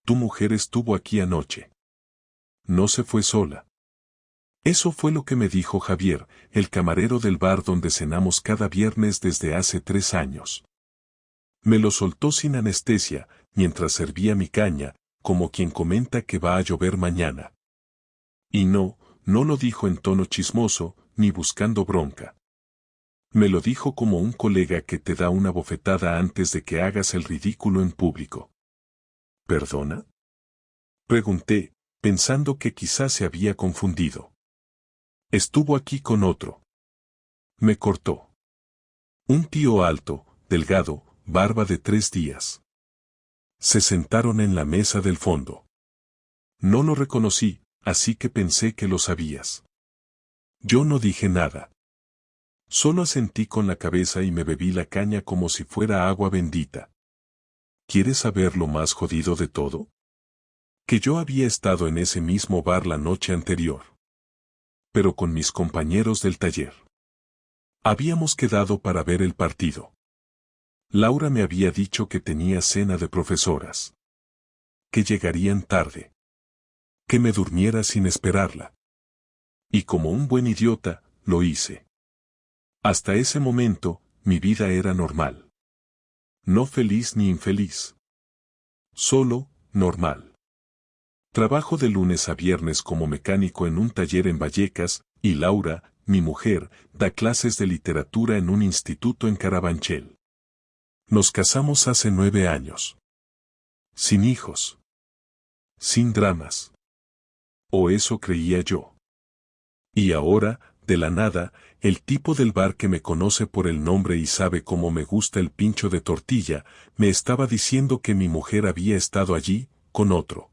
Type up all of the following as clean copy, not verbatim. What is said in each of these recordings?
Tu mujer estuvo aquí anoche. No se fue sola. Eso fue lo que me dijo Javier, el camarero del bar donde cenamos cada viernes desde hace 3 años. Me lo soltó sin anestesia, mientras servía mi caña, como quien comenta que va a llover mañana. Y no lo dijo en tono chismoso, ni buscando bronca. Me lo dijo como un colega que te da una bofetada antes de que hagas el ridículo en público. ¿Perdona? Pregunté, pensando que quizás se había confundido. Estuvo aquí con otro. Me cortó. Un tío alto, delgado, barba de 3 días. Se sentaron en la mesa del fondo. No lo reconocí, así que pensé que lo sabías. Yo no dije nada. Solo asentí con la cabeza y me bebí la caña como si fuera agua bendita. ¿Quieres saber lo más jodido de todo? Que yo había estado en ese mismo bar la noche anterior. Pero con mis compañeros del taller. Habíamos quedado para ver el partido. Laura me había dicho que tenía cena de profesoras. Que llegarían tarde. Que me durmiera sin esperarla. Y como un buen idiota, lo hice. Hasta ese momento, mi vida era normal. No feliz ni infeliz. Solo, normal. Trabajo de lunes a viernes como mecánico en un taller en Vallecas, y Laura, mi mujer, da clases de literatura en un instituto en Carabanchel. Nos casamos hace 9 años. Sin hijos. Sin dramas. O eso creía yo. Y ahora, de la nada, el tipo del bar que me conoce por el nombre y sabe cómo me gusta el pincho de tortilla, me estaba diciendo que mi mujer había estado allí, con otro.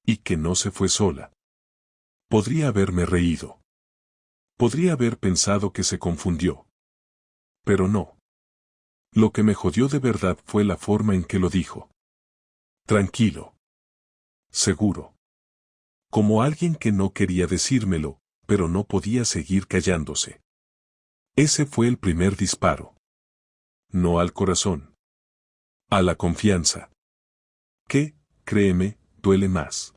Y que no se fue sola. Podría haberme reído. Podría haber pensado que se confundió. Pero no. Lo que me jodió de verdad fue la forma en que lo dijo. Tranquilo. Seguro. Como alguien que no quería decírmelo, pero no podía seguir callándose. Ese fue el primer disparo. No al corazón. A la confianza. Que, créeme, duele más.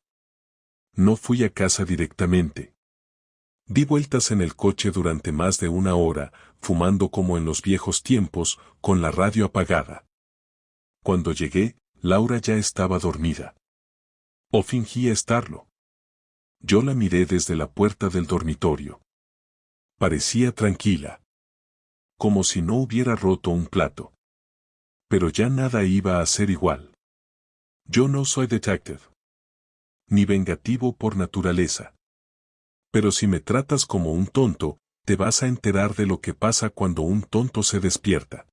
No fui a casa directamente. Di vueltas en el coche durante más de 1 hora, fumando como en los viejos tiempos, con la radio apagada. Cuando llegué, Laura ya estaba dormida. O fingía estarlo. Yo la miré desde la puerta del dormitorio. Parecía tranquila. Como si no hubiera roto un plato. Pero ya nada iba a ser igual. Yo no soy detective. Ni vengativo por naturaleza. Pero si me tratas como un tonto, te vas a enterar de lo que pasa cuando un tonto se despierta.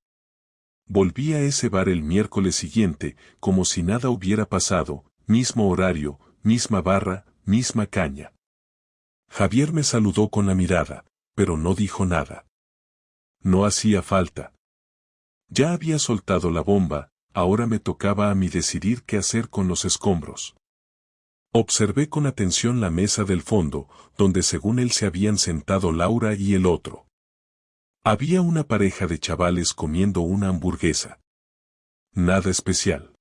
Volví a ese bar el miércoles siguiente, como si nada hubiera pasado, mismo horario, misma barra, misma caña. Javier me saludó con la mirada, pero no dijo nada. No hacía falta. Ya había soltado la bomba, ahora me tocaba a mí decidir qué hacer con los escombros. Observé con atención la mesa del fondo, donde según él se habían sentado Laura y el otro. Había una pareja de chavales comiendo una hamburguesa. Nada especial.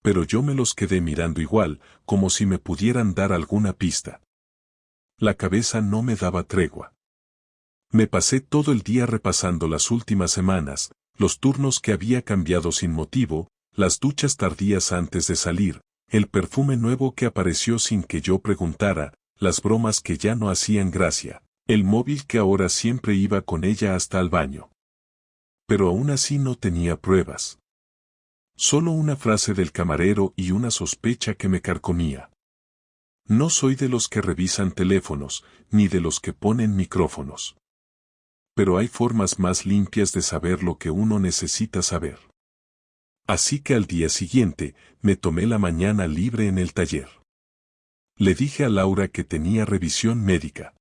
Pero yo me los quedé mirando igual, como si me pudieran dar alguna pista. La cabeza no me daba tregua. Me pasé todo el día repasando las últimas semanas, los turnos que había cambiado sin motivo, las duchas tardías antes de salir, el perfume nuevo que apareció sin que yo preguntara, las bromas que ya no hacían gracia, el móvil que ahora siempre iba con ella hasta el baño. Pero aún así no tenía pruebas. Solo una frase del camarero y una sospecha que me carcomía. No soy de los que revisan teléfonos, ni de los que ponen micrófonos. Pero hay formas más limpias de saber lo que uno necesita saber. Así que al día siguiente, me tomé la mañana libre en el taller. Le dije a Laura que tenía revisión médica.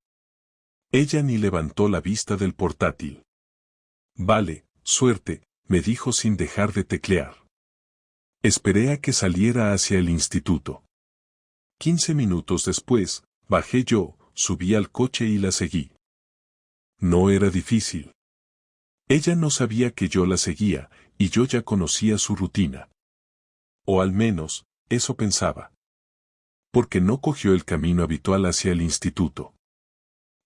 Ella ni levantó la vista del portátil. Vale, suerte, me dijo sin dejar de teclear. Esperé a que saliera hacia el instituto. 15 minutos después, bajé yo, subí al coche y la seguí. No era difícil. Ella no sabía que yo la seguía, y yo ya conocía su rutina. O al menos, eso pensaba. Porque no cogió el camino habitual hacia el instituto.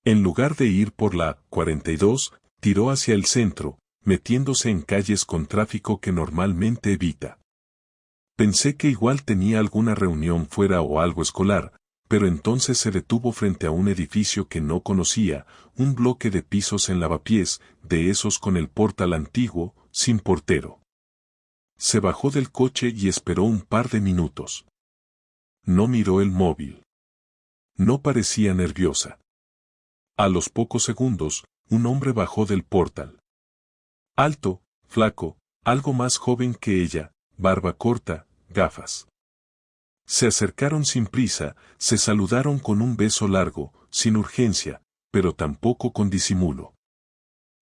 En lugar de ir por la 42, tiró hacia el centro, metiéndose en calles con tráfico que normalmente evita. Pensé que igual tenía alguna reunión fuera o algo escolar, pero entonces se detuvo frente a un edificio que no conocía, un bloque de pisos en lavapiés, de esos con el portal antiguo, sin portero. Se bajó del coche y esperó un par de minutos. No miró el móvil. No parecía nerviosa. A los pocos segundos, un hombre bajó del portal. Alto, flaco, algo más joven que ella, barba corta, gafas. Se acercaron sin prisa, se saludaron con un beso largo, sin urgencia, pero tampoco con disimulo.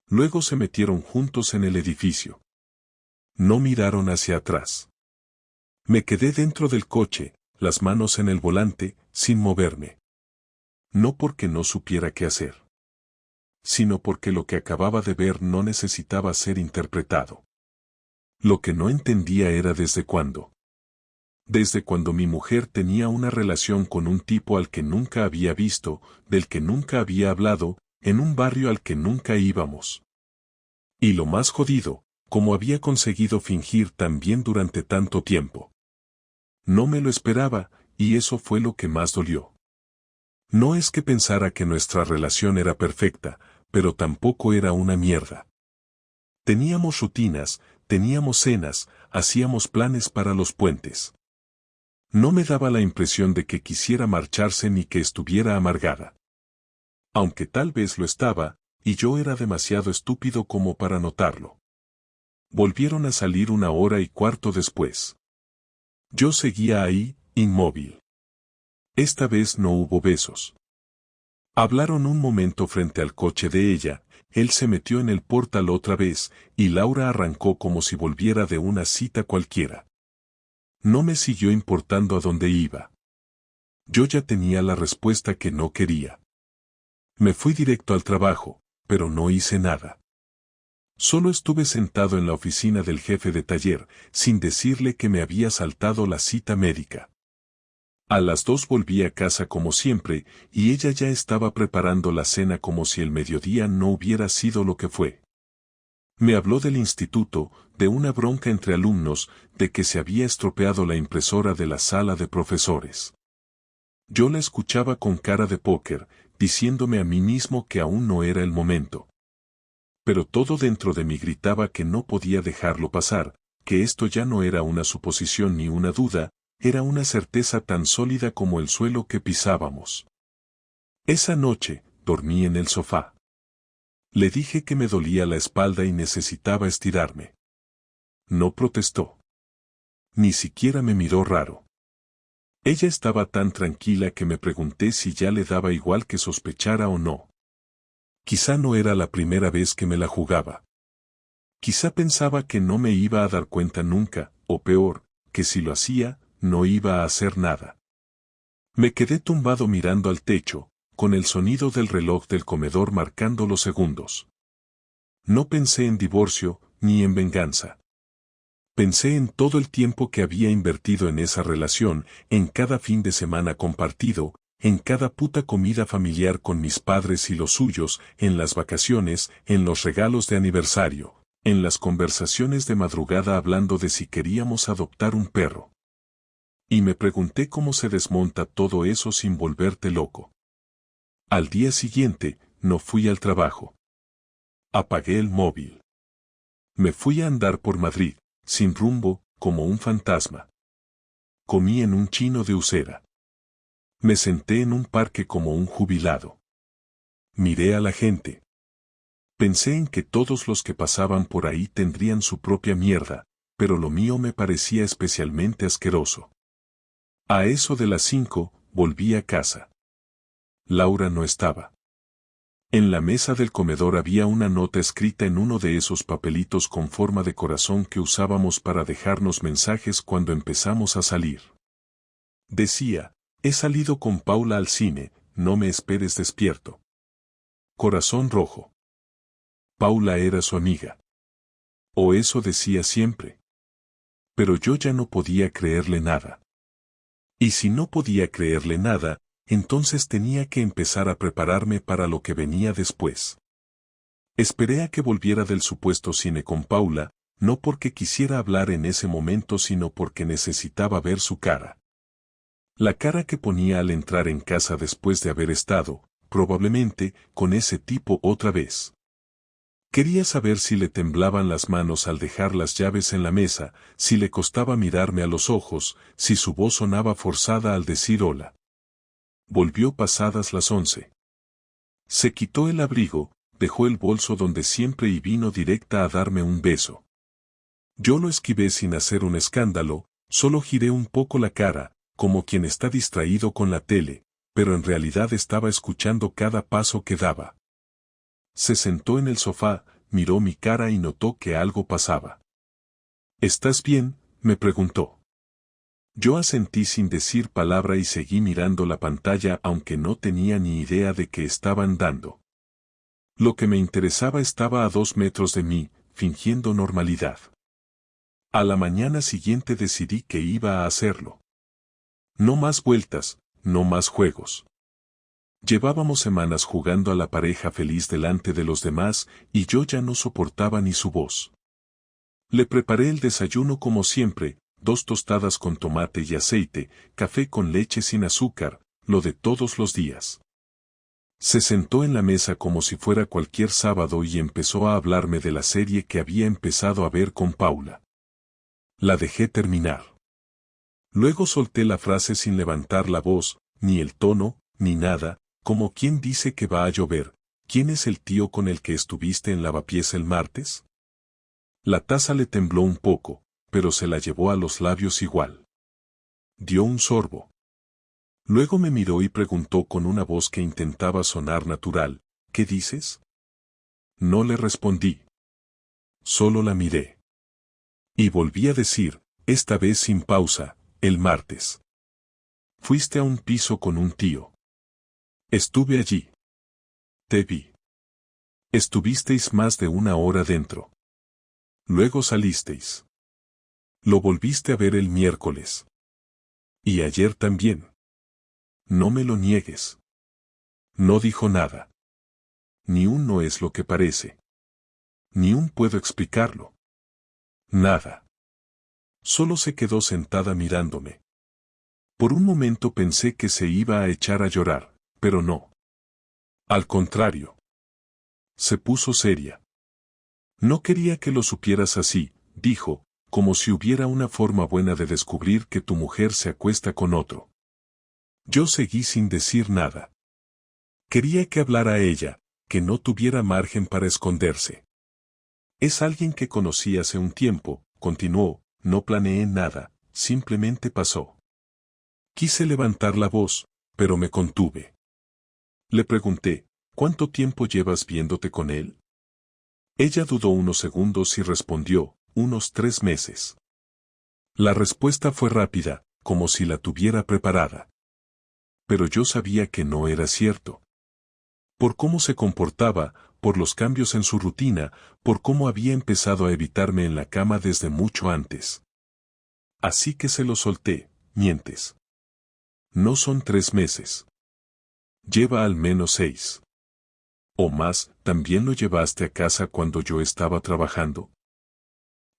Luego se metieron juntos en el edificio. No miraron hacia atrás. Me quedé dentro del coche, las manos en el volante, sin moverme. No porque no supiera qué hacer, sino porque lo que acababa de ver no necesitaba ser interpretado. Lo que no entendía era desde cuándo. Desde cuando mi mujer tenía una relación con un tipo al que nunca había visto, del que nunca había hablado, en un barrio al que nunca íbamos. Y lo más jodido, cómo había conseguido fingir tan bien durante tanto tiempo. No me lo esperaba, y eso fue lo que más dolió. No es que pensara que nuestra relación era perfecta, pero tampoco era una mierda. Teníamos rutinas, teníamos cenas, hacíamos planes para los puentes. No me daba la impresión de que quisiera marcharse ni que estuviera amargada. Aunque tal vez lo estaba, y yo era demasiado estúpido como para notarlo. Volvieron a salir 1 hora y cuarto después. Yo seguía ahí, inmóvil. Esta vez no hubo besos. Hablaron un momento frente al coche de ella, él se metió en el portal otra vez, y Laura arrancó como si volviera de una cita cualquiera. No me siguió importando a dónde iba. Yo ya tenía la respuesta que no quería. Me fui directo al trabajo, pero no hice nada. Solo estuve sentado en la oficina del jefe de taller, sin decirle que me había saltado la cita médica. A las 2 volví a casa como siempre, y ella ya estaba preparando la cena como si el mediodía no hubiera sido lo que fue. Me habló del instituto, de una bronca entre alumnos, de que se había estropeado la impresora de la sala de profesores. Yo la escuchaba con cara de póker, diciéndome a mí mismo que aún no era el momento. Pero todo dentro de mí gritaba que no podía dejarlo pasar, que esto ya no era una suposición ni una duda, era una certeza tan sólida como el suelo que pisábamos. Esa noche, dormí en el sofá. Le dije que me dolía la espalda y necesitaba estirarme. No protestó. Ni siquiera me miró raro. Ella estaba tan tranquila que me pregunté si ya le daba igual que sospechara o no. Quizá no era la primera vez que me la jugaba. Quizá pensaba que no me iba a dar cuenta nunca, o peor, que si lo hacía, no iba a hacer nada. Me quedé tumbado mirando al techo, con el sonido del reloj del comedor marcando los segundos. No pensé en divorcio, ni en venganza. Pensé en todo el tiempo que había invertido en esa relación, en cada fin de semana compartido, en cada puta comida familiar con mis padres y los suyos, en las vacaciones, en los regalos de aniversario, en las conversaciones de madrugada hablando de si queríamos adoptar un perro. Y me pregunté cómo se desmonta todo eso sin volverte loco. Al día siguiente, no fui al trabajo. Apagué el móvil. Me fui a andar por Madrid, sin rumbo, como un fantasma. Comí en un chino de Usera. Me senté en un parque como un jubilado. Miré a la gente. Pensé en que todos los que pasaban por ahí tendrían su propia mierda, pero lo mío me parecía especialmente asqueroso. A eso de las 5, volví a casa. Laura no estaba. En la mesa del comedor había una nota escrita en uno de esos papelitos con forma de corazón que usábamos para dejarnos mensajes cuando empezamos a salir. Decía, he salido con Paula al cine, no me esperes despierto. Corazón rojo. Paula era su amiga. O eso decía siempre. Pero yo ya no podía creerle nada. Y si no podía creerle nada, entonces tenía que empezar a prepararme para lo que venía después. Esperé a que volviera del supuesto cine con Paula, no porque quisiera hablar en ese momento sino porque necesitaba ver su cara. La cara que ponía al entrar en casa después de haber estado, probablemente, con ese tipo otra vez. Quería saber si le temblaban las manos al dejar las llaves en la mesa, si le costaba mirarme a los ojos, si su voz sonaba forzada al decir hola. Volvió pasadas las 11. Se quitó el abrigo, dejó el bolso donde siempre y vino directa a darme un beso. Yo lo esquivé sin hacer un escándalo, solo giré un poco la cara, como quien está distraído con la tele, pero en realidad estaba escuchando cada paso que daba. Se sentó en el sofá, miró mi cara y notó que algo pasaba. ¿Estás bien?, me preguntó. Yo asentí sin decir palabra y seguí mirando la pantalla aunque no tenía ni idea de qué estaban dando. Lo que me interesaba estaba a 2 metros de mí, fingiendo normalidad. A la mañana siguiente decidí que iba a hacerlo. No más vueltas, no más juegos. Llevábamos semanas jugando a la pareja feliz delante de los demás y yo ya no soportaba ni su voz. Le preparé el desayuno como siempre, 2 tostadas con tomate y aceite, café con leche sin azúcar, lo de todos los días. Se sentó en la mesa como si fuera cualquier sábado y empezó a hablarme de la serie que había empezado a ver con Paula. La dejé terminar. Luego solté la frase sin levantar la voz, ni el tono, ni nada, como quien dice que va a llover. ¿Quién es el tío con el que estuviste en Lavapiés el martes? La taza le tembló un poco, pero se la llevó a los labios igual. Dio un sorbo. Luego me miró y preguntó con una voz que intentaba sonar natural, ¿qué dices? No le respondí. Solo la miré. Y volví a decir, esta vez sin pausa, el martes. Fuiste a un piso con un tío. Estuve allí. Te vi. Estuvisteis más de 1 hora dentro. Luego salisteis. Lo volviste a ver el miércoles. Y ayer también. No me lo niegues. No dijo nada. Ni un no es lo que parece. Ni un puedo explicarlo. Nada. Solo se quedó sentada mirándome. Por un momento pensé que se iba a echar a llorar, pero no. Al contrario. Se puso seria. No quería que lo supieras así, dijo, como si hubiera una forma buena de descubrir que tu mujer se acuesta con otro. Yo seguí sin decir nada. Quería que hablara ella, que no tuviera margen para esconderse. Es alguien que conocí hace un tiempo, continuó, no planeé nada, simplemente pasó. Quise levantar la voz, pero me contuve. Le pregunté, ¿cuánto tiempo llevas viéndote con él? Ella dudó unos segundos y respondió, unos 3 meses. La respuesta fue rápida, como si la tuviera preparada. Pero yo sabía que no era cierto. Por cómo se comportaba, por los cambios en su rutina, por cómo había empezado a evitarme en la cama desde mucho antes. Así que se lo solté, mientes. No son 3 meses. Lleva al menos 6. O más, ¿también lo llevaste a casa cuando yo estaba trabajando?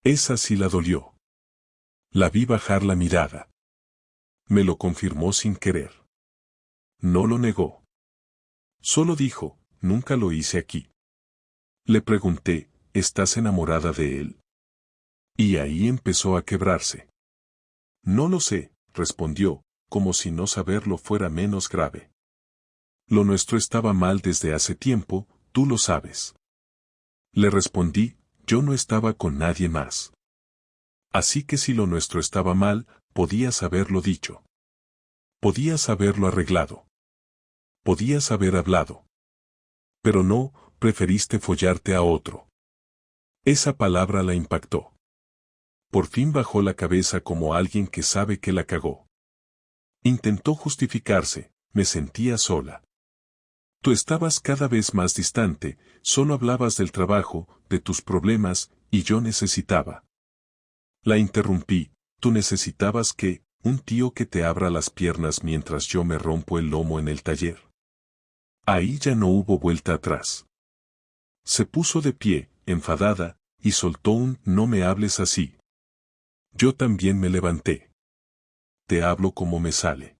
Esa sí la dolió. La vi bajar la mirada. Me lo confirmó sin querer. No lo negó. Solo dijo, nunca lo hice aquí. Le pregunté, ¿estás enamorada de él? Y ahí empezó a quebrarse. No lo sé, respondió, como si no saberlo fuera menos grave. Lo nuestro estaba mal desde hace tiempo, tú lo sabes. Le respondí, yo no estaba con nadie más. Así que si lo nuestro estaba mal, podías haberlo dicho. Podías haberlo arreglado. Podías haber hablado. Pero no, preferiste follarte a otro. Esa palabra la impactó. Por fin bajó la cabeza como alguien que sabe que la cagó. Intentó justificarse, me sentía sola. Tú estabas cada vez más distante, solo hablabas del trabajo, de tus problemas, y yo necesitaba. La interrumpí, tú necesitabas que, un tío que te abra las piernas mientras yo me rompo el lomo en el taller. Ahí ya no hubo vuelta atrás. Se puso de pie, enfadada, y soltó un «no me hables así». Yo también me levanté. Te hablo como me sale.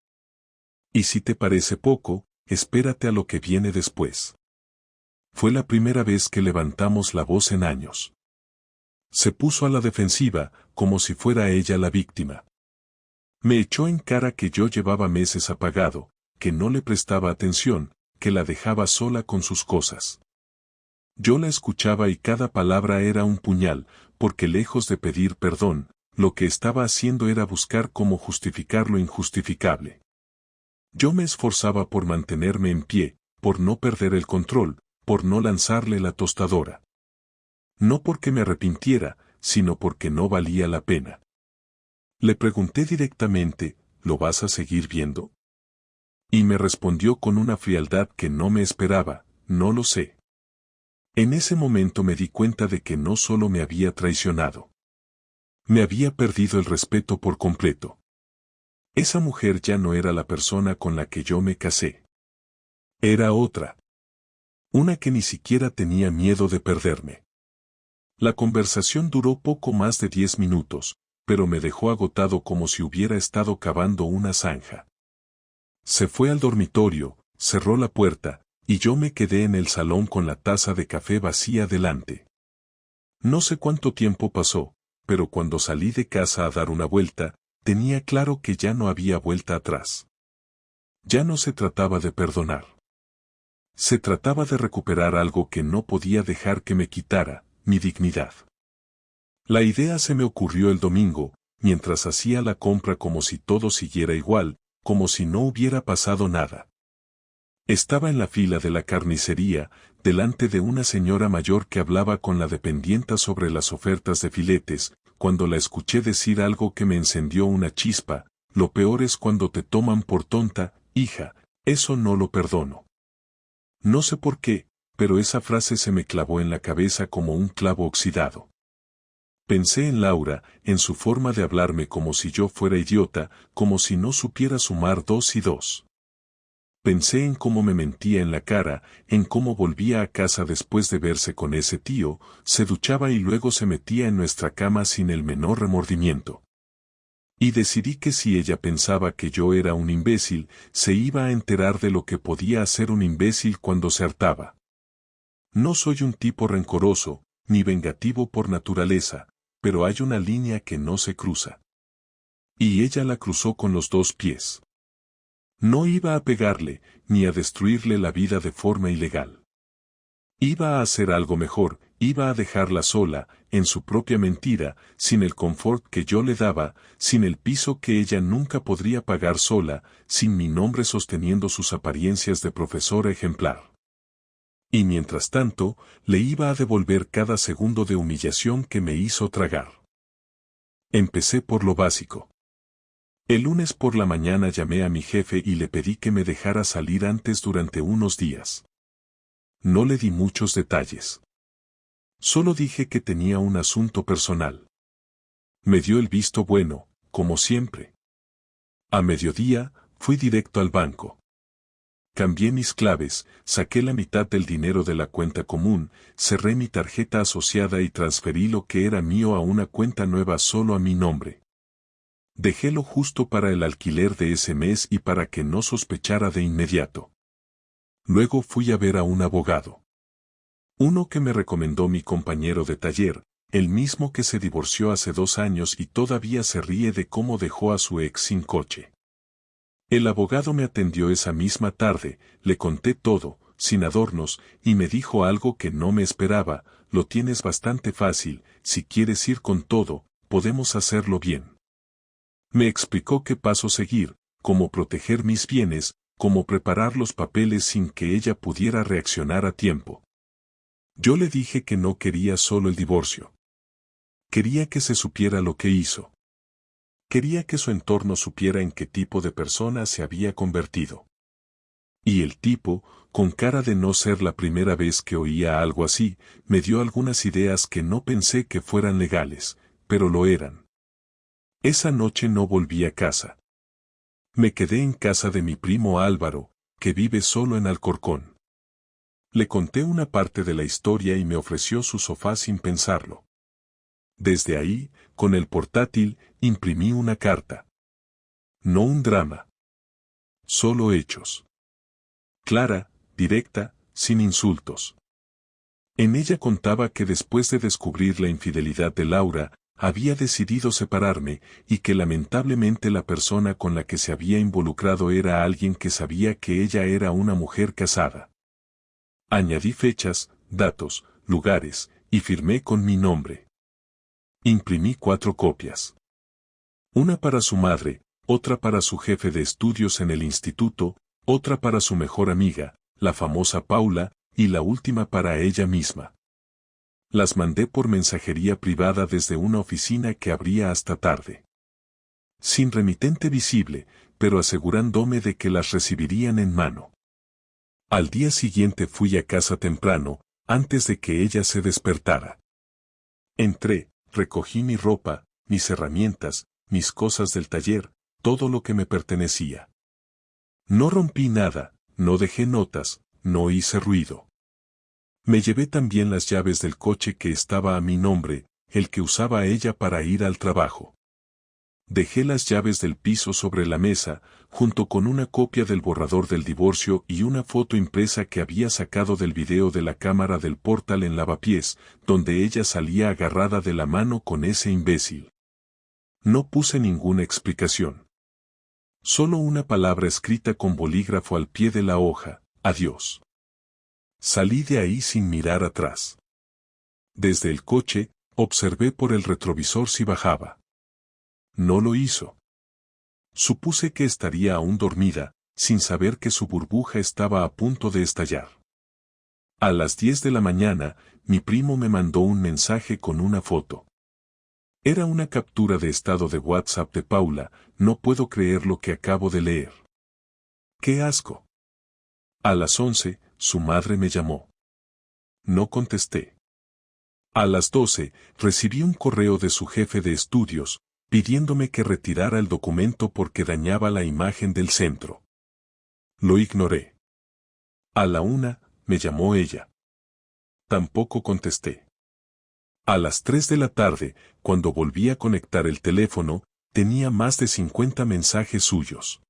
Y si te parece poco, espérate a lo que viene después. Fue la primera vez que levantamos la voz en años. Se puso a la defensiva, como si fuera ella la víctima. Me echó en cara que yo llevaba meses apagado, que no le prestaba atención, que la dejaba sola con sus cosas. Yo la escuchaba y cada palabra era un puñal, porque lejos de pedir perdón, lo que estaba haciendo era buscar cómo justificar lo injustificable. Yo me esforzaba por mantenerme en pie, por no perder el control, por no lanzarle la tostadora. No porque me arrepintiera, sino porque no valía la pena. Le pregunté directamente, ¿lo vas a seguir viendo? Y me respondió con una frialdad que no me esperaba, no lo sé. En ese momento me di cuenta de que no solo me había traicionado. Me había perdido el respeto por completo. Esa mujer ya no era la persona con la que yo me casé. Era otra. Una que ni siquiera tenía miedo de perderme. La conversación duró poco más de 10 minutos, pero me dejó agotado como si hubiera estado cavando una zanja. Se fue al dormitorio, cerró la puerta, y yo me quedé en el salón con la taza de café vacía delante. No sé cuánto tiempo pasó, pero cuando salí de casa a dar una vuelta, tenía claro que ya no había vuelta atrás. Ya no se trataba de perdonar. Se trataba de recuperar algo que no podía dejar que me quitara, mi dignidad. La idea se me ocurrió el domingo, mientras hacía la compra como si todo siguiera igual, como si no hubiera pasado nada. Estaba en la fila de la carnicería, delante de una señora mayor que hablaba con la dependienta sobre las ofertas de filetes, cuando la escuché decir algo que me encendió una chispa: lo peor es cuando te toman por tonta, hija, eso no lo perdono. No sé por qué, pero esa frase se me clavó en la cabeza como un clavo oxidado. Pensé en Laura, en su forma de hablarme como si yo fuera idiota, como si no supiera sumar 2 y 2. Pensé en cómo me mentía en la cara, en cómo volvía a casa después de verse con ese tío, se duchaba y luego se metía en nuestra cama sin el menor remordimiento. Y decidí que si ella pensaba que yo era un imbécil, se iba a enterar de lo que podía hacer un imbécil cuando se hartaba. No soy un tipo rencoroso, ni vengativo por naturaleza, pero hay una línea que no se cruza. Y ella la cruzó con los 2 pies. No iba a pegarle, ni a destruirle la vida de forma ilegal. Iba a hacer algo mejor, iba a dejarla sola, en su propia mentira, sin el confort que yo le daba, sin el piso que ella nunca podría pagar sola, sin mi nombre sosteniendo sus apariencias de profesora ejemplar. Y mientras tanto, le iba a devolver cada segundo de humillación que me hizo tragar. Empecé por lo básico. El lunes por la mañana llamé a mi jefe y le pedí que me dejara salir antes durante unos días. No le di muchos detalles. Solo dije que tenía un asunto personal. Me dio el visto bueno, como siempre. A mediodía, fui directo al banco. Cambié mis claves, saqué la mitad del dinero de la cuenta común, cerré mi tarjeta asociada y transferí lo que era mío a una cuenta nueva solo a mi nombre. Dejé lo justo para el alquiler de ese mes y para que no sospechara de inmediato. Luego fui a ver a un abogado. Uno que me recomendó mi compañero de taller, el mismo que se divorció hace 2 años y todavía se ríe de cómo dejó a su ex sin coche. El abogado me atendió esa misma tarde, le conté todo, sin adornos, y me dijo algo que no me esperaba: lo tienes bastante fácil, si quieres ir con todo, podemos hacerlo bien. Me explicó qué paso seguir, cómo proteger mis bienes, cómo preparar los papeles sin que ella pudiera reaccionar a tiempo. Yo le dije que no quería solo el divorcio. Quería que se supiera lo que hizo. Quería que su entorno supiera en qué tipo de persona se había convertido. Y el tipo, con cara de no ser la primera vez que oía algo así, me dio algunas ideas que no pensé que fueran legales, pero lo eran. Esa noche no volví a casa. Me quedé en casa de mi primo Álvaro, que vive solo en Alcorcón. Le conté una parte de la historia y me ofreció su sofá sin pensarlo. Desde ahí, con el portátil, imprimí una carta. No un drama. Solo hechos. Clara, directa, sin insultos. En ella contaba que después de descubrir la infidelidad de Laura, había decidido separarme y que lamentablemente la persona con la que se había involucrado era alguien que sabía que ella era una mujer casada. Añadí fechas, datos, lugares, y firmé con mi nombre. Imprimí 4 copias. Una para su madre, otra para su jefe de estudios en el instituto, otra para su mejor amiga, la famosa Paula, y la última para ella misma. Las mandé por mensajería privada desde una oficina que abría hasta tarde. Sin remitente visible, pero asegurándome de que las recibirían en mano. Al día siguiente fui a casa temprano, antes de que ella se despertara. Entré, recogí mi ropa, mis herramientas, mis cosas del taller, todo lo que me pertenecía. No rompí nada, no dejé notas, no hice ruido. Me llevé también las llaves del coche que estaba a mi nombre, el que usaba ella para ir al trabajo. Dejé las llaves del piso sobre la mesa, junto con una copia del borrador del divorcio y una foto impresa que había sacado del video de la cámara del Portal en Lavapiés, donde ella salía agarrada de la mano con ese imbécil. No puse ninguna explicación. Solo una palabra escrita con bolígrafo al pie de la hoja: adiós. Salí de ahí sin mirar atrás. Desde el coche, observé por el retrovisor si bajaba. No lo hizo. Supuse que estaría aún dormida, sin saber que su burbuja estaba a punto de estallar. A las 10 de la mañana, mi primo me mandó un mensaje con una foto. Era una captura de estado de WhatsApp de Paula: no puedo creer lo que acabo de leer. ¡Qué asco! A las 11, su madre me llamó. No contesté. A las 12, recibí un correo de su jefe de estudios, pidiéndome que retirara el documento porque dañaba la imagen del centro. Lo ignoré. A la 1, me llamó ella. Tampoco contesté. A las 3 de la tarde, cuando volví a conectar el teléfono, tenía más de 50 mensajes suyos.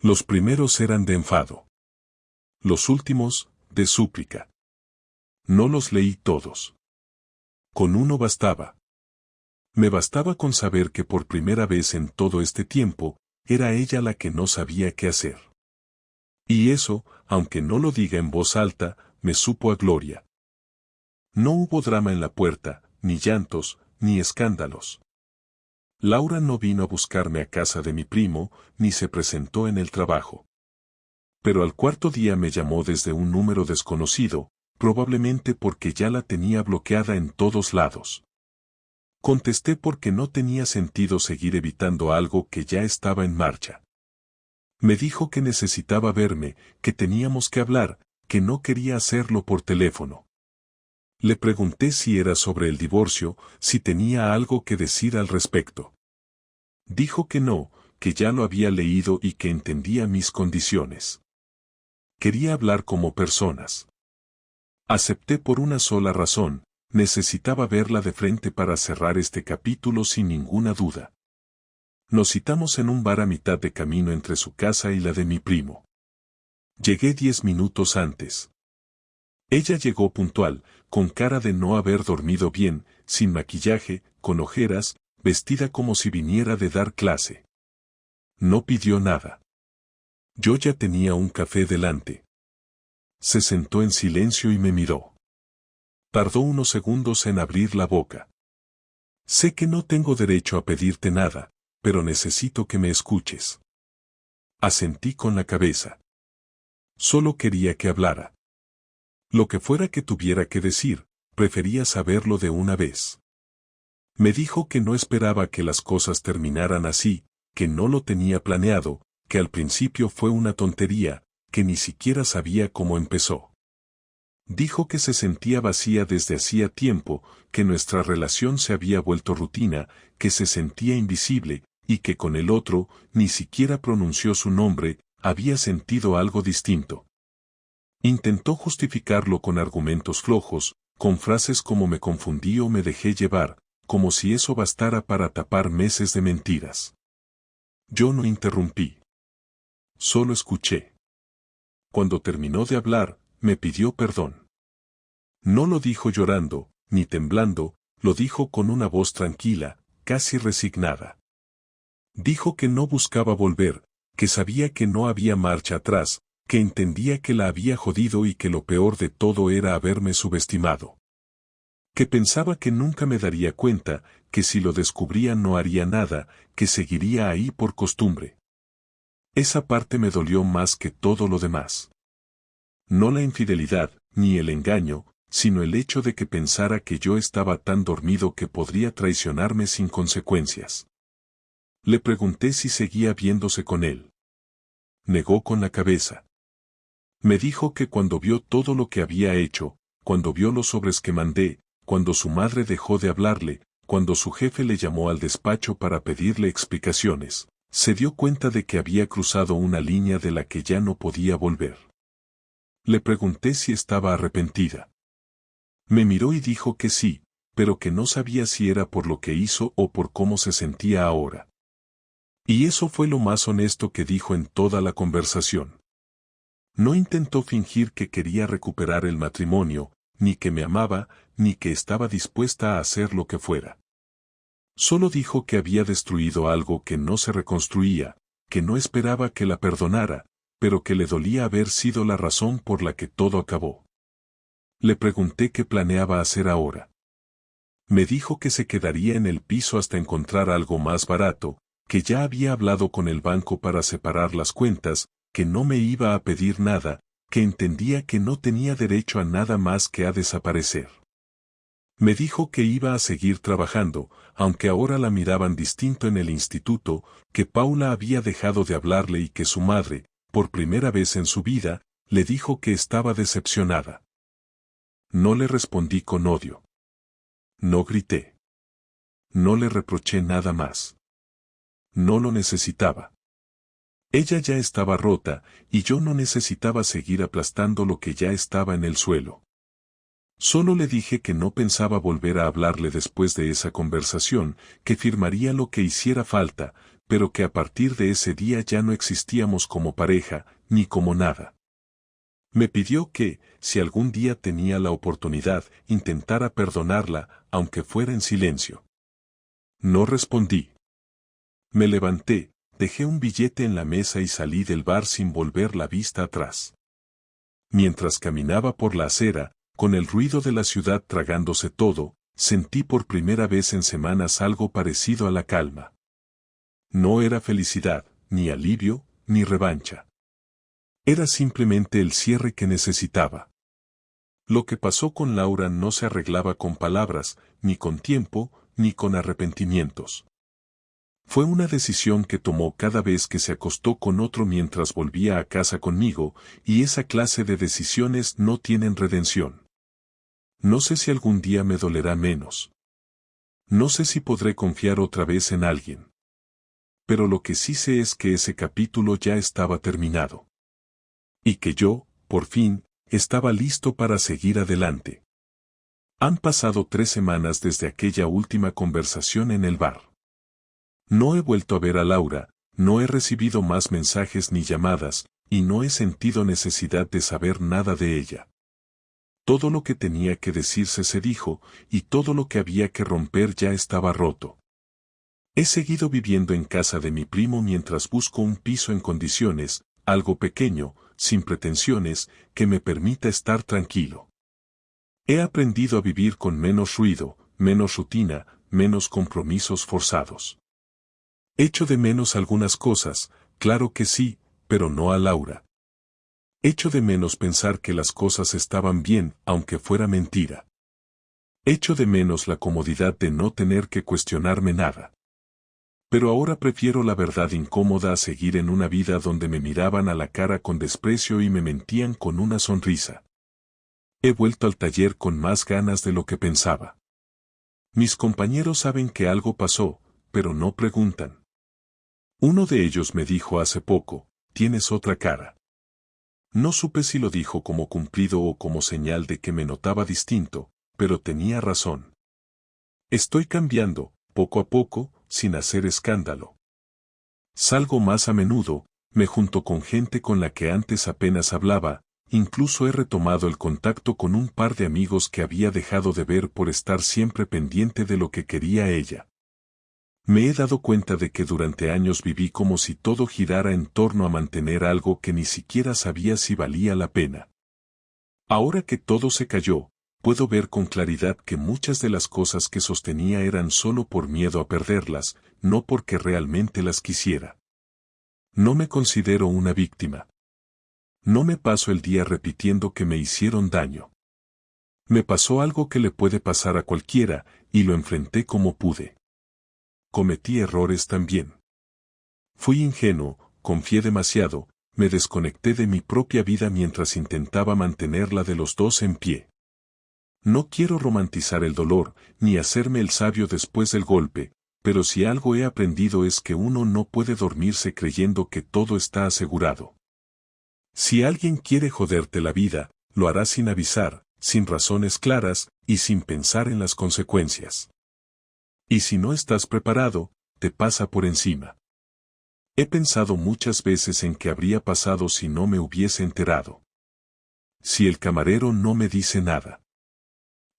Los primeros eran de enfado. Los últimos, de súplica. No los leí todos. Con uno bastaba. Me bastaba con saber que por primera vez en todo este tiempo, era ella la que no sabía qué hacer. Y eso, aunque no lo diga en voz alta, me supo a gloria. No hubo drama en la puerta, ni llantos, ni escándalos. Laura no vino a buscarme a casa de mi primo, ni se presentó en el trabajo. Pero al cuarto día me llamó desde un número desconocido, probablemente porque ya la tenía bloqueada en todos lados. Contesté porque no tenía sentido seguir evitando algo que ya estaba en marcha. Me dijo que necesitaba verme, que teníamos que hablar, que no quería hacerlo por teléfono. Le pregunté si era sobre el divorcio, si tenía algo que decir al respecto. Dijo que no, que ya lo había leído y que entendía mis condiciones. Quería hablar como personas. Acepté por una sola razón: necesitaba verla de frente para cerrar este capítulo sin ninguna duda. Nos citamos en un bar a mitad de camino entre su casa y la de mi primo. Llegué 10 minutos antes. Ella llegó puntual, con cara de no haber dormido bien, sin maquillaje, con ojeras, vestida como si viniera de dar clase. No pidió nada. Yo ya tenía un café delante. Se sentó en silencio y me miró. Tardó unos segundos en abrir la boca. Sé que no tengo derecho a pedirte nada, pero necesito que me escuches. Asentí con la cabeza. Solo quería que hablara. Lo que fuera que tuviera que decir, prefería saberlo de una vez. Me dijo que no esperaba que las cosas terminaran así, que no lo tenía planeado, que al principio fue una tontería, que ni siquiera sabía cómo empezó. Dijo que se sentía vacía desde hacía tiempo, que nuestra relación se había vuelto rutina, que se sentía invisible, y que con el otro, ni siquiera pronunció su nombre, había sentido algo distinto. Intentó justificarlo con argumentos flojos, con frases como me confundí o me dejé llevar, como si eso bastara para tapar meses de mentiras. Yo no interrumpí. Solo escuché. Cuando terminó de hablar, me pidió perdón. No lo dijo llorando, ni temblando, lo dijo con una voz tranquila, casi resignada. Dijo que no buscaba volver, que sabía que no había marcha atrás, que entendía que la había jodido y que lo peor de todo era haberme subestimado. Que pensaba que nunca me daría cuenta, que si lo descubría no haría nada, que seguiría ahí por costumbre. Esa parte me dolió más que todo lo demás. No la infidelidad, ni el engaño, sino el hecho de que pensara que yo estaba tan dormido que podría traicionarme sin consecuencias. Le pregunté si seguía viéndose con él. Negó con la cabeza. Me dijo que cuando vio todo lo que había hecho, cuando vio los sobres que mandé, cuando su madre dejó de hablarle, cuando su jefe le llamó al despacho para pedirle explicaciones, se dio cuenta de que había cruzado una línea de la que ya no podía volver. Le pregunté si estaba arrepentida. Me miró y dijo que sí, pero que no sabía si era por lo que hizo o por cómo se sentía ahora. Y eso fue lo más honesto que dijo en toda la conversación. No intentó fingir que quería recuperar el matrimonio, ni que me amaba, ni que estaba dispuesta a hacer lo que fuera. Solo dijo que había destruido algo que no se reconstruía, que no esperaba que la perdonara, pero que le dolía haber sido la razón por la que todo acabó. Le pregunté qué planeaba hacer ahora. Me dijo que se quedaría en el piso hasta encontrar algo más barato, que ya había hablado con el banco para separar las cuentas, que no me iba a pedir nada, que entendía que no tenía derecho a nada más que a desaparecer. Me dijo que iba a seguir trabajando, aunque ahora la miraban distinto en el instituto, que Paula había dejado de hablarle y que su madre, por primera vez en su vida, le dijo que estaba decepcionada. No le respondí con odio. No grité. No le reproché nada más. No lo necesitaba. Ella ya estaba rota, y yo no necesitaba seguir aplastando lo que ya estaba en el suelo. Solo le dije que no pensaba volver a hablarle después de esa conversación, que firmaría lo que hiciera falta, pero que a partir de ese día ya no existíamos como pareja, ni como nada. Me pidió que, si algún día tenía la oportunidad, intentara perdonarla, aunque fuera en silencio. No respondí. Me levanté, dejé un billete en la mesa y salí del bar sin volver la vista atrás. Mientras caminaba por la acera, con el ruido de la ciudad tragándose todo, sentí por primera vez en semanas algo parecido a la calma. No era felicidad, ni alivio, ni revancha. Era simplemente el cierre que necesitaba. Lo que pasó con Laura no se arreglaba con palabras, ni con tiempo, ni con arrepentimientos. Fue una decisión que tomó cada vez que se acostó con otro mientras volvía a casa conmigo, y esa clase de decisiones no tienen redención. No sé si algún día me dolerá menos. No sé si podré confiar otra vez en alguien. Pero lo que sí sé es que ese capítulo ya estaba terminado. Y que yo, por fin, estaba listo para seguir adelante. Han pasado 3 semanas desde aquella última conversación en el bar. No he vuelto a ver a Laura, no he recibido más mensajes ni llamadas, y no he sentido necesidad de saber nada de ella. Todo lo que tenía que decirse se dijo, y todo lo que había que romper ya estaba roto. He seguido viviendo en casa de mi primo mientras busco un piso en condiciones, algo pequeño, sin pretensiones, que me permita estar tranquilo. He aprendido a vivir con menos ruido, menos rutina, menos compromisos forzados. Echo de menos algunas cosas, claro que sí, pero no a Laura. Echo de menos pensar que las cosas estaban bien, aunque fuera mentira. Echo de menos la comodidad de no tener que cuestionarme nada. Pero ahora prefiero la verdad incómoda a seguir en una vida donde me miraban a la cara con desprecio y me mentían con una sonrisa. He vuelto al taller con más ganas de lo que pensaba. Mis compañeros saben que algo pasó, pero no preguntan. Uno de ellos me dijo hace poco, tienes otra cara. No supe si lo dijo como cumplido o como señal de que me notaba distinto, pero tenía razón. Estoy cambiando, poco a poco, sin hacer escándalo. Salgo más a menudo, me junto con gente con la que antes apenas hablaba, incluso he retomado el contacto con un par de amigos que había dejado de ver por estar siempre pendiente de lo que quería ella. Me he dado cuenta de que durante años viví como si todo girara en torno a mantener algo que ni siquiera sabía si valía la pena. Ahora que todo se cayó, puedo ver con claridad que muchas de las cosas que sostenía eran solo por miedo a perderlas, no porque realmente las quisiera. No me considero una víctima. No me paso el día repitiendo que me hicieron daño. Me pasó algo que le puede pasar a cualquiera, y lo enfrenté como pude. Cometí errores también. Fui ingenuo, confié demasiado, me desconecté de mi propia vida mientras intentaba mantener la de los dos en pie. No quiero romantizar el dolor, ni hacerme el sabio después del golpe, pero si algo he aprendido es que uno no puede dormirse creyendo que todo está asegurado. Si alguien quiere joderte la vida, lo hará sin avisar, sin razones claras, y sin pensar en las consecuencias. Y si no estás preparado, te pasa por encima. He pensado muchas veces en qué habría pasado si no me hubiese enterado. Si el camarero no me dice nada.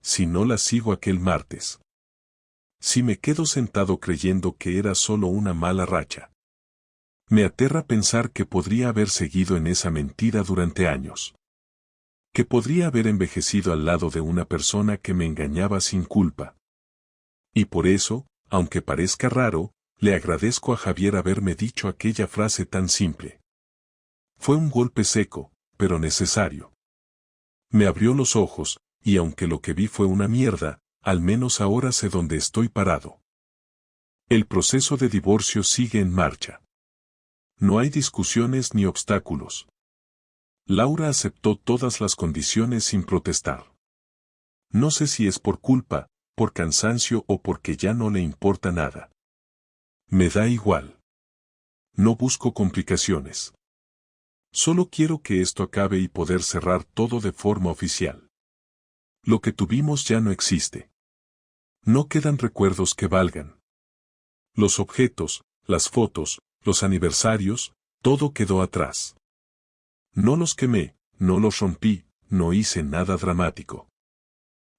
Si no la sigo aquel martes. Si me quedo sentado creyendo que era solo una mala racha. Me aterra pensar que podría haber seguido en esa mentira durante años. Que podría haber envejecido al lado de una persona que me engañaba sin culpa. Y por eso, aunque parezca raro, le agradezco a Javier haberme dicho aquella frase tan simple. Fue un golpe seco, pero necesario. Me abrió los ojos, y aunque lo que vi fue una mierda, al menos ahora sé dónde estoy parado. El proceso de divorcio sigue en marcha. No hay discusiones ni obstáculos. Laura aceptó todas las condiciones sin protestar. No sé si es por culpa, por cansancio o porque ya no le importa nada. Me da igual. No busco complicaciones. Solo quiero que esto acabe y poder cerrar todo de forma oficial. Lo que tuvimos ya no existe. No quedan recuerdos que valgan. Los objetos, las fotos, los aniversarios, todo quedó atrás. No los quemé, no los rompí, no hice nada dramático.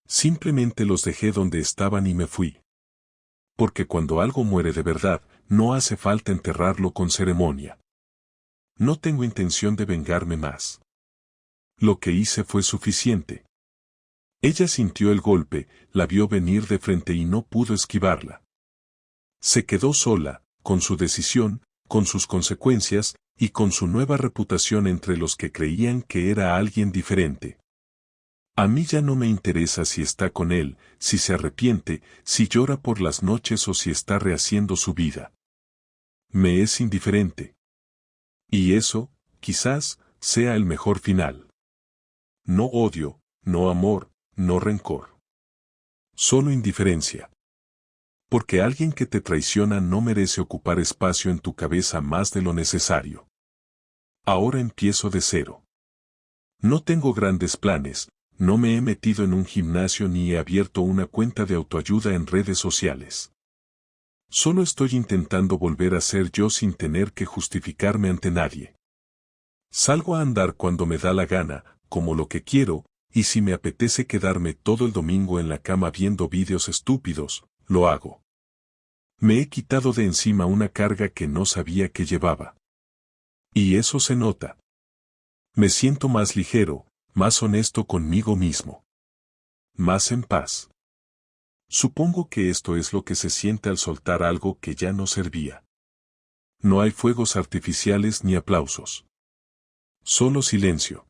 Simplemente los dejé donde estaban y me fui. Porque cuando algo muere de verdad, no hace falta enterrarlo con ceremonia. No tengo intención de vengarme más. Lo que hice fue suficiente. Ella sintió el golpe, la vio venir de frente y no pudo esquivarla. Se quedó sola, con su decisión, con sus consecuencias, y con su nueva reputación entre los que creían que era alguien diferente. A mí ya no me interesa si está con él, si se arrepiente, si llora por las noches o si está rehaciendo su vida. Me es indiferente. Y eso, quizás, sea el mejor final. No odio, no amor, no rencor. Solo indiferencia. Porque alguien que te traiciona no merece ocupar espacio en tu cabeza más de lo necesario. Ahora empiezo de cero. No tengo grandes planes, no me he metido en un gimnasio ni he abierto una cuenta de autoayuda en redes sociales. Solo estoy intentando volver a ser yo sin tener que justificarme ante nadie. Salgo a andar cuando me da la gana, como lo que quiero, y si me apetece quedarme todo el domingo en la cama viendo vídeos estúpidos, lo hago. Me he quitado de encima una carga que no sabía que llevaba. Y eso se nota. Me siento más ligero, más honesto conmigo mismo. Más en paz. Supongo que esto es lo que se siente al soltar algo que ya no servía. No hay fuegos artificiales ni aplausos. Solo silencio.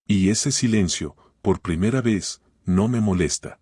Y ese silencio, por primera vez, no me molesta.